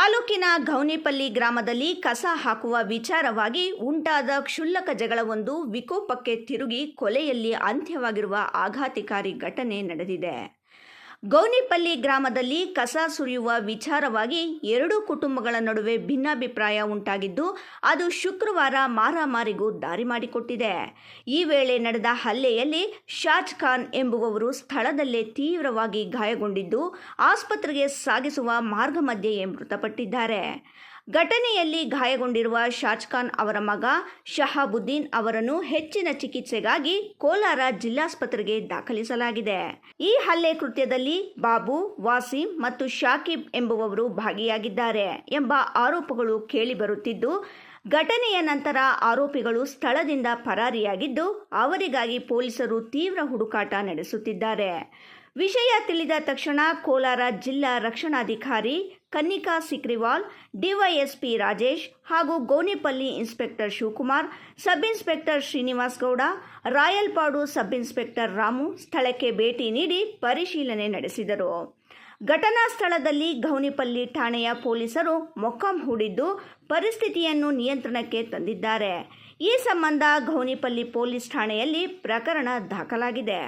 ತಾಲೂಕಿನ ಗೌನಿಪಲ್ಲಿ ಗ್ರಾಮದಲ್ಲಿ ಕಸ ಹಾಕುವ ವಿಚಾರವಾಗಿ ಉಂಟಾದ ಕ್ಷುಲ್ಲಕ ಜಗಳವೊಂದು ವಿಕೋಪಕ್ಕೆ ತಿರುಗಿ ಕೊಲೆಯಲ್ಲಿ ಅಂತ್ಯವಾಗಿರುವ ಆಘಾತಕಾರಿ ಘಟನೆ ನಡೆದಿದೆ. ಗೌನಿಪಲ್ಲಿ ಗ್ರಾಮದಲ್ಲಿ ಕಸ ಸುರಿಯುವ ವಿಚಾರವಾಗಿ ಎರಡೂ ಕುಟುಂಬಗಳ ನಡುವೆ ಭಿನ್ನಾಭಿಪ್ರಾಯ ಉಂಟಾಗಿದ್ದು, ಅದು ಶುಕ್ರವಾರ ಮಾರಾಮಾರಿಗೂ ದಾರಿ ಮಾಡಿಕೊಟ್ಟಿದೆ. ಈ ವೇಳೆ ನಡೆದ ಹಲ್ಲೆಯಲ್ಲಿ ಶಾಜ್ ಖಾನ್ ಎಂಬುವವರು ಸ್ಥಳದಲ್ಲೇ ತೀವ್ರವಾಗಿ ಗಾಯಗೊಂಡಿದ್ದು, ಆಸ್ಪತ್ರೆಗೆ ಸಾಗಿಸುವ ಮಾರ್ಗ ಮಧ್ಯೆಯೇ ಮೃತಪಟ್ಟಿದ್ದಾರೆ. ಘಟನೆಯಲ್ಲಿ ಗಾಯಗೊಂಡಿರುವ ಶಾಜ್ ಖಾನ್ ಅವರ ಮಗ ಶಹಾಬುದ್ದೀನ್ ಅವರನ್ನು ಹೆಚ್ಚಿನ ಚಿಕಿತ್ಸೆಗಾಗಿ ಕೋಲಾರ ಜಿಲ್ಲಾಸ್ಪತ್ರೆಗೆ ದಾಖಲಿಸಲಾಗಿದೆ. ಈ ಹಲ್ಲೆ ಕೃತ್ಯದಲ್ಲಿ ಬಾಬು, ವಾಸಿಂ ಮತ್ತು ಶಾಕಿಬ್ ಎಂಬುವವರು ಭಾಗಿಯಾಗಿದ್ದಾರೆ ಎಂಬ ಆರೋಪಗಳು ಕೇಳಿಬರುತ್ತಿದ್ದು, ಘಟನೆಯ ನಂತರ ಆರೋಪಿಗಳು ಸ್ಥಳದಿಂದ ಪರಾರಿಯಾಗಿದ್ದು, ಅವರಿಗಾಗಿ ಪೊಲೀಸರು ತೀವ್ರ ಹುಡುಕಾಟ ನಡೆಸುತ್ತಿದ್ದಾರೆ. ವಿಷಯ ತಿಳಿದ ತಕ್ಷಣ ಕೋಲಾರ ಜಿಲ್ಲಾ ರಕ್ಷಣಾಧಿಕಾರಿ ಕನ್ನಿಕಾ ಸಿಕ್ರಿವಾಲ್, ಡಿವೈಎಸ್ಪಿ ರಾಜೇಶ್ ಹಾಗೂ Gownipalli inspector Shivakumar, sub inspector Srinivas Gowda, Rayalpadu sub inspector Ramu ಸ್ಥಳಕ್ಕೆ ಭೇಟಿ ನೀಡಿ ಪರಿಶೀಲನೆ ನಡೆಸಿದರು. ಘಟನಾ ಸ್ಥಳದಲ್ಲಿ ಗೌನಿಪಲ್ಲಿ ಠಾಣೆಯ ಪೊಲೀಸರು ಮೊಕ್ಕಾಂ ಹೂಡಿದ್ದು, ಪರಿಸ್ಥಿತಿಯನ್ನು ನಿಯಂತ್ರಣಕ್ಕೆ ತಂದಿದ್ದಾರೆ. ಈ ಸಂಬಂಧ ಗೌನಿಪಲ್ಲಿ ಪೊಲೀಸ್ ಠಾಣೆಯಲ್ಲಿ ಪ್ರಕರಣ ದಾಖಲಾಗಿದೆ.